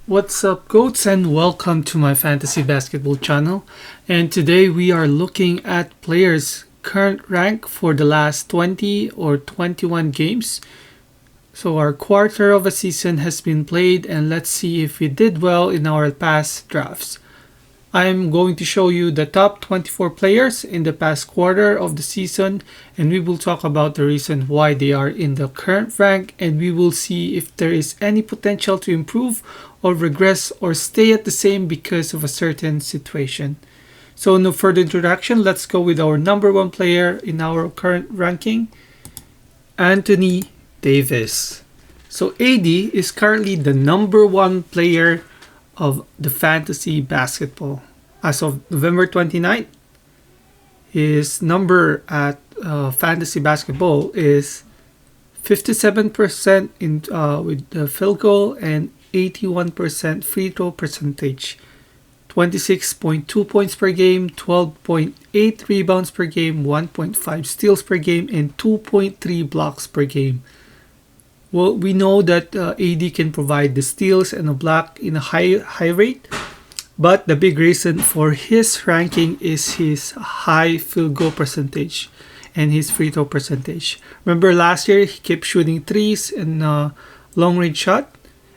What's up, goats, and welcome to my fantasy basketball channel. And today we are looking at players' current rank for the last 20 or 21 games. So our quarter of a season has been played, and let's see if we did well in our past drafts. I'm going to show you the top 24 players in the past quarter of the season, and we will talk about the reason why they are in the current rank, and we will see if there is any potential to improve or regress or stay at the same because of a certain situation. So no further introduction, let's go with our number one player in our current ranking, Anthony Davis. So AD is currently the number one player of the fantasy basketball. As of November 29th, his number at fantasy basketball is 57% in with the field goal and 81% free throw percentage, 26.2 points per game, 12.8 rebounds per game, 1.5 steals per game, and 2.3 blocks per game. Well, we know that AD can provide the steals and a block in a high rate, but the big reason for his ranking is his high field goal percentage and his free throw percentage. Remember last year he kept shooting threes and long range shot,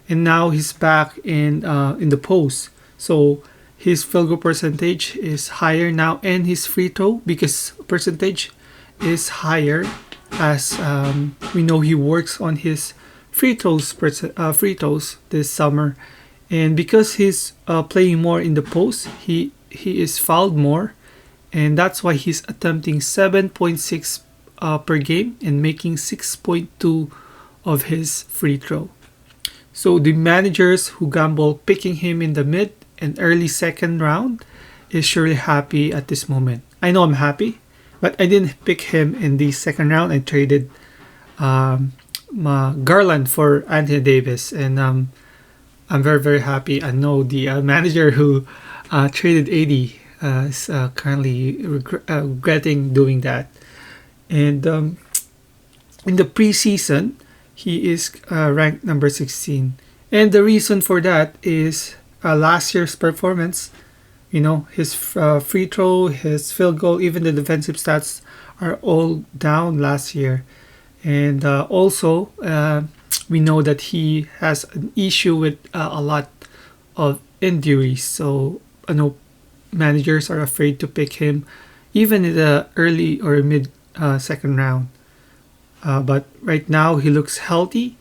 and now he's back in the post. So his field goal percentage is higher now, and his free throw because percentage is higher, as we know he works on his free throws this summer, and because he's playing more in the post, he is fouled more, and that's why he's attempting 7.6 per game and making 6.2 of his free throw. So the managers who gamble picking him in the mid and early second round is surely happy at this moment. I know I'm happy, but I didn't pick him in the second round. I traded Garland for Anthony Davis, and I'm very happy. I know the manager who traded AD is currently regretting doing that. And in the preseason, he is ranked number 16, and the reason for that is last year's performance. You know, his free throw, his field goal, even the defensive stats are all down last year. And also, we know that he has an issue with a lot of injuries. So, I know managers are afraid to pick him even in the early or mid second round. But right now, he looks healthy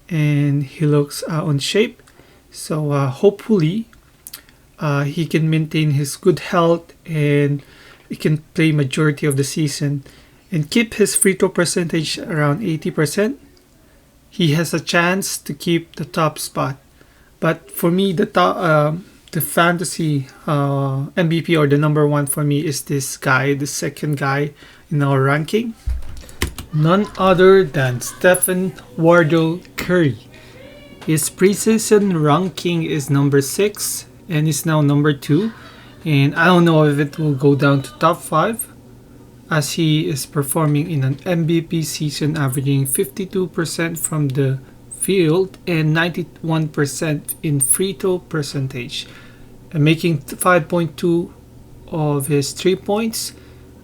and he looks on shape. So, hopefully, he can maintain his good health and he can play majority of the season and keep his free throw percentage around 80%. He has a chance to keep the top spot. But for me, the fantasy MVP or the number one for me is this guy, the second guy in our ranking. None other than Stephen Wardell Curry. His preseason ranking is number 6 and is now number 2, and I don't know if it will go down to top 5 as he is performing in an MVP season, averaging 52% from the field and 91% in free throw percentage, and making 5.2 of his 3 points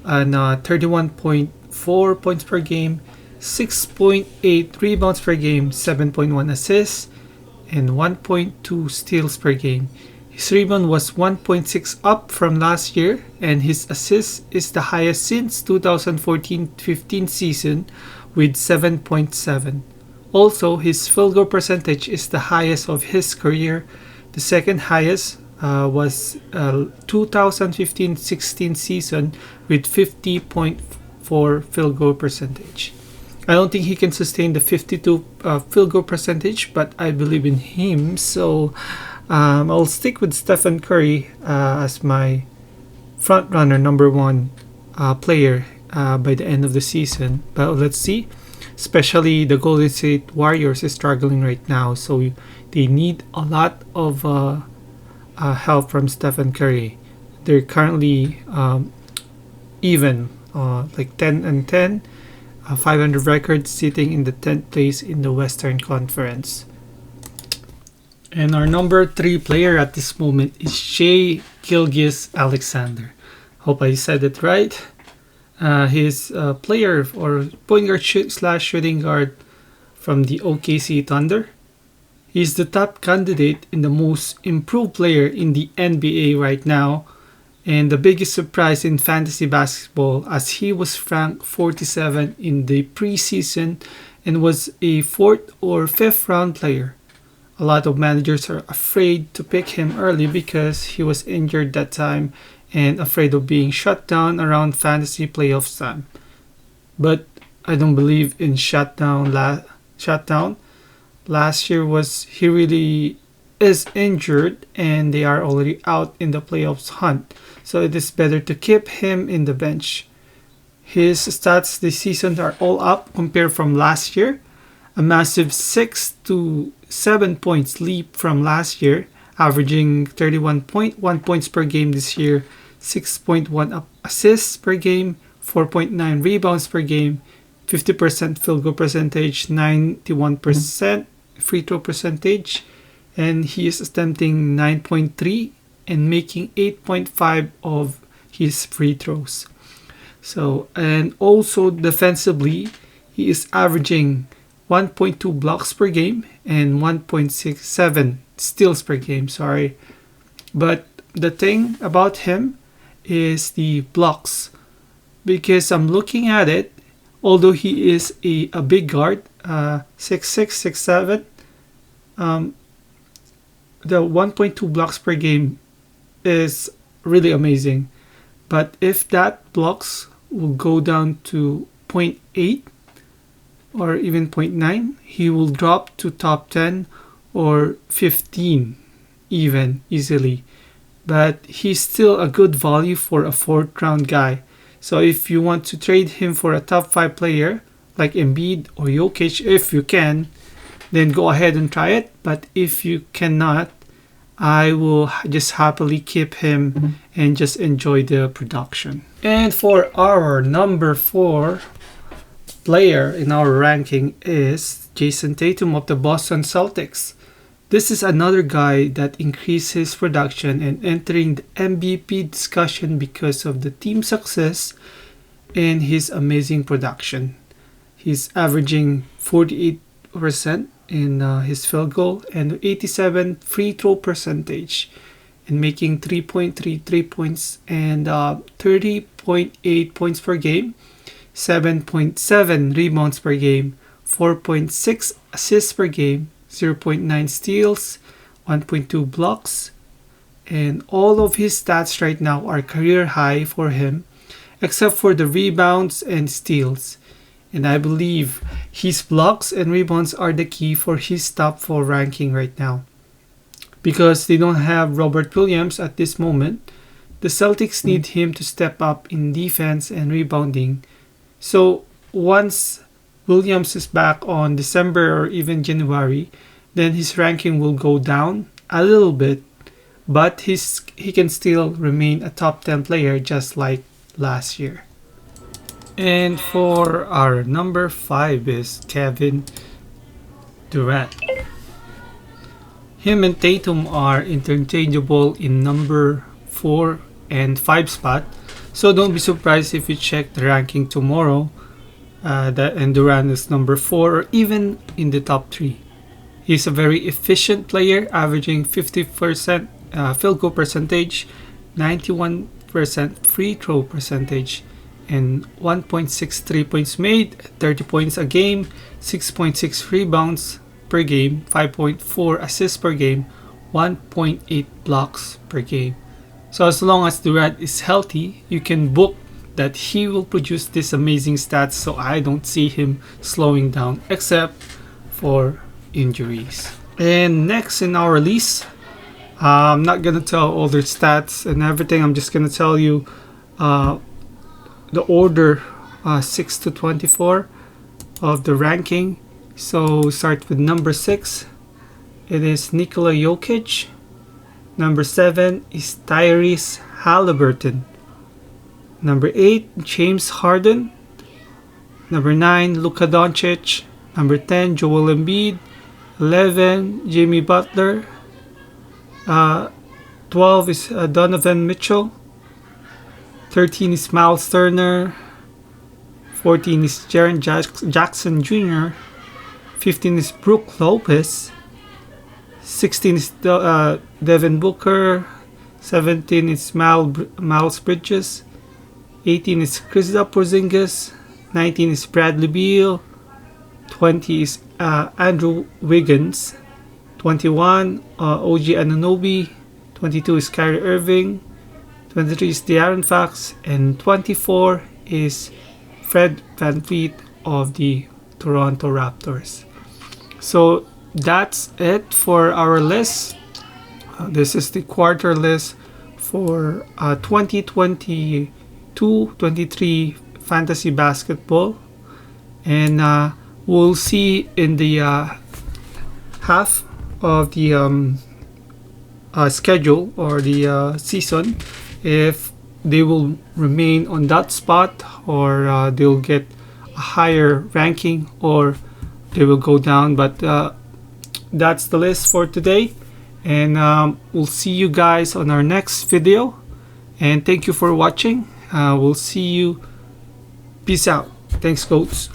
and 31.4 points per game, 6.8 rebounds per game, 7.1 assists, and 1.2 steals per game. His rebound was 1.6 up from last year, and his assist is the highest since 2014-15 season with 7.7. Also, his field goal percentage is the highest of his career. The second highest was 2015-16 season with 50.4 field goal percentage. I don't think he can sustain the 52 field goal percentage, but I believe in him, so I'll stick with Stephen Curry as my front runner, number one player by the end of the season. But let's see. Especially the Golden State Warriors is struggling right now, so they need a lot of help from Stephen Curry. They're currently even, like 10-10, 500 record, sitting in the 10th place in the Western Conference. And our number 3 player at this moment is Shai Gilgeous-Alexander. Hope I said it right. He's a player or point guard slash shooting guard from the OKC Thunder. He's the top candidate in the most improved player in the NBA right now, and the biggest surprise in fantasy basketball as he was ranked 47 in the preseason and was a 4th or 5th round player. A lot of managers are afraid to pick him early because he was injured that time and afraid of being shut down around fantasy playoffs time. But I don't believe in shutdown. Last year was he really is injured and they are already out in the playoffs hunt. So it is better to keep him in the bench. His stats this season are all up compared from last year. A massive 6 to 7 points leap from last year, averaging 31.1 points per game this year, 6.1 assists per game, 4.9 rebounds per game, 50% field goal percentage, 91% free throw percentage, and he is attempting 9.3 and making 8.5 of his free throws. So, and also defensively, he is averaging 1.2 blocks per game and 1.67 steals per game, But the thing about him is the blocks. Because I'm looking at it, although he is a big guard, 6'6", 6'7", the 1.2 blocks per game is really amazing. But if that blocks will go down to 0.8 or even 0.9, he will drop to top 10 or 15 even easily. But he's still a good value for a 4th round guy. So if you want to trade him for a top 5 player like Embiid or Jokic, if you can, then go ahead and try it. But if you cannot, I will just happily keep him and just enjoy the production. And for our number 4 player in our ranking is Jayson Tatum of the Boston Celtics. This is another guy that increased his production and entering the MVP discussion because of the team success and his amazing production. He's averaging 48% in his field goal and 87 free throw percentage and making 3.3 points and 30.8 points per game, 7.7 rebounds per game, 4.6 assists per game, 0.9 steals, 1.2 blocks, and all of his stats right now are career high for him, except for the rebounds and steals. And I believe his blocks and rebounds are the key for his top 4 ranking right now. Because they don't have Robert Williams at this moment, the Celtics need him to step up in defense and rebounding. So once Williams is back on December or even January, then his ranking will go down a little bit, but he can still remain a top 10 player just like last year. And for our number 5 is Kevin Durant. Him and Tatum are interchangeable in number 4 and 5 spot, so don't be surprised if you check the ranking tomorrow and Durant is number 4 or even in the top 3. He's a very efficient player, averaging 50% field goal percentage, 91% free throw percentage, and 1.63 points made, 30 points a game, 6.6 rebounds per game, 5.4 assists per game, 1.8 blocks per game. So as long as Durant is healthy, you can book that he will produce these amazing stats, so I don't see him slowing down except for injuries. And next in our list, I'm not gonna tell all their stats and everything. I'm just gonna tell you the order 6 to 24 of the ranking. So start with number 6. It is Nikola Jokic. Number 7 is Tyrese Halliburton. Number 8, James Harden. Number 9, Luka Doncic. Number 10, Joel Embiid. 11, Jimmy Butler. 12 is Donovan Mitchell. 13 is Miles Turner. 14 is Jaren Jackson Jr. 15 is Brook Lopez. 16 is Devin Booker. 17 is Miles Bridges. 18 is Kristaps Porzingis. 19 is Bradley Beal. 20 is Andrew Wiggins. 21 OG Anunoby. 22 is Kyrie Irving. 23 is De'Aaron Fox. And 24 is Fred VanVleet of the Toronto Raptors. So that's it for our list. This is the quarter list for 2022-23 fantasy basketball, and we'll see in the half of the schedule or the season if they will remain on that spot, or they'll get a higher ranking, or they will go down. But that's the list for today, and we'll see you guys on our next video, and thank you for watching. We'll see you. Peace out. Thanks, coach.